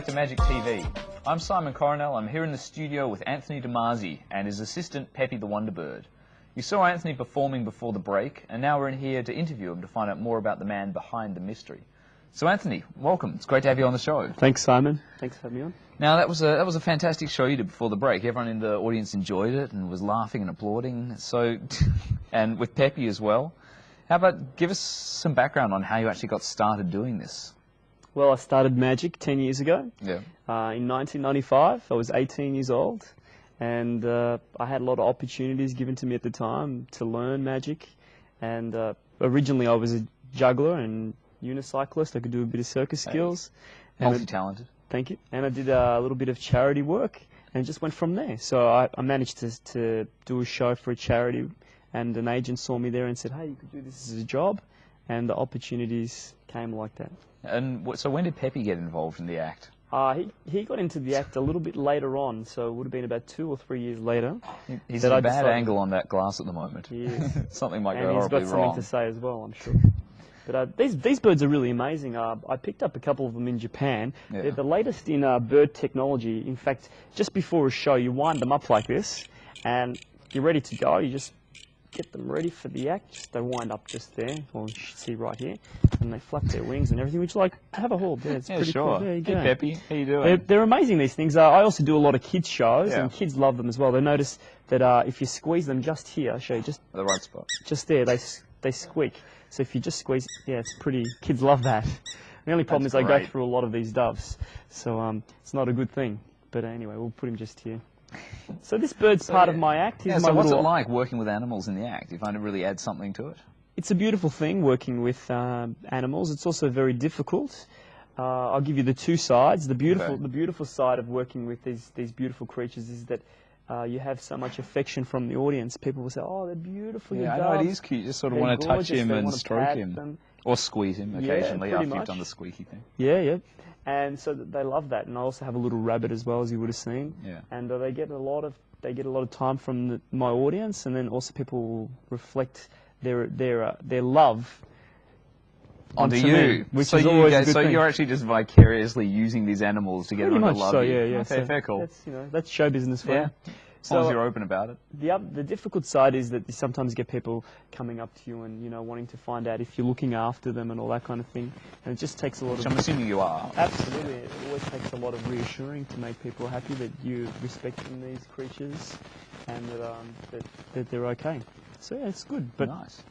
back to Magic TV. I'm Simon Coronel. I'm here in the studio with Anthony Masi and his assistant Peppy the Wonderbird. You saw Anthony performing before the break, and now we're in here to interview him to find out more about the man behind the mystery. So Anthony, welcome. It's great to have you on the show. Thanks, Simon. Thanks for having me on. Now that was a fantastic show you did before the break. Everyone in the audience enjoyed it and was laughing and applauding. So, and with Peppy as well. How about give us some background on how you actually got started doing this? Well, I started Magic 10 years ago. Yeah. In 1995, I was 18 years old, and I had a lot of opportunities given to me at the time to learn Magic. And originally, I was a juggler and unicyclist. I could do a bit of circus skills. Multi-talented. Thank you. And I did a little bit of charity work, and it just went from there. So I managed to do a show for a charity, and an agent saw me there and said, "Hey, you could do this as a job," and the opportunities came like that. And so when did Peppy get involved in the act? He got into the act a little bit later on, so it would have been about 2 or 3 years later. He's at a bad angle on that glass at the moment. He is. Something might go horribly wrong. And he's got something to say as well, I'm sure. But these birds are really amazing. I picked up a couple of them in Japan. Yeah. They're the latest in bird technology. In fact, just before a show, you wind them up like this, and you're ready to go. You just get them ready for the act. They wind up just there, or you should see right here, and they flap their wings and everything, which, like, have a hold. Yeah, it's pretty sure. Cool. There you go. Hey, Peppy, how you doing? They're amazing, these things. I also do a lot of kids shows, and kids love them as well. They notice that if you squeeze them just here, I'll show you, just the right spot, just there, they squeak. So if you just squeeze, yeah, it's pretty. Kids love that. The only problem is they go through a lot of these doves, so it's not a good thing. But anyway, we'll put him just here. So this bird's part of my act. So what's it like working with animals in the act? Do you find it really adds something to it? It's a beautiful thing working with animals. It's also very difficult. I'll give you the two sides. The beautiful side of working with these beautiful creatures is that you have so much affection from the audience. People will say, "Oh, they're beautiful." Yeah, I know, it is cute. You just sort of want to touch him and stroke him. Or squeeze him occasionally after you've done the squeaky thing. Yeah, yeah. And so they love that. And I also have a little rabbit as well, as you would have seen. Yeah. And they get a lot of time from my audience, and then also people will reflect their love onto you, which is always a good thing. You're actually just vicariously using these animals to get them to love you. Yeah. Okay, so fair, cool. That's show business for you. As long as you're open about it. The difficult side is that you sometimes get people coming up to you and wanting to find out if you're looking after them and all that kind of thing, and it just takes a lot of. I'm assuming you are. Absolutely, it always takes a lot of reassuring to make people happy that you're respecting these creatures and that they're okay. So yeah, it's good. But nice.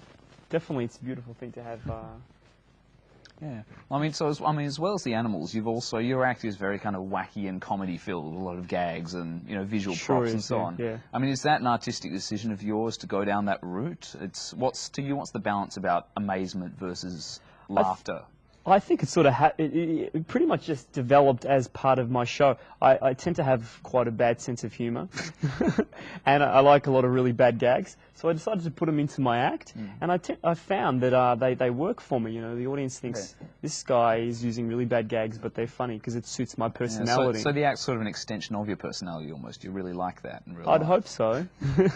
Definitely, it's a beautiful thing to have. Yeah, as well as the animals, your act is very kind of wacky and comedy filled, with a lot of gags and visual props and so on. Yeah. I mean, is that an artistic decision of yours to go down that route? What's the balance about amazement versus laughter? I think it's sort of it pretty much just developed as part of my show. I tend to have quite a bad sense of humour, and I like a lot of really bad gags. So I decided to put them into my act, and I found that they work for me. The audience thinks this guy is using really bad gags, but they're funny because it suits my personality. So the act's sort of an extension of your personality almost. You really like that in real life. I'd hope so.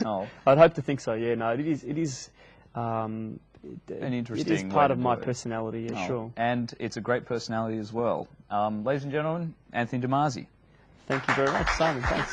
Oh. I'd hope to think so. Yeah, no, it is. An interesting it is part of my personality, yeah, sure. And it's a great personality as well. Ladies and gentlemen, Anthony Masi. Thank you very much, Simon. Thanks.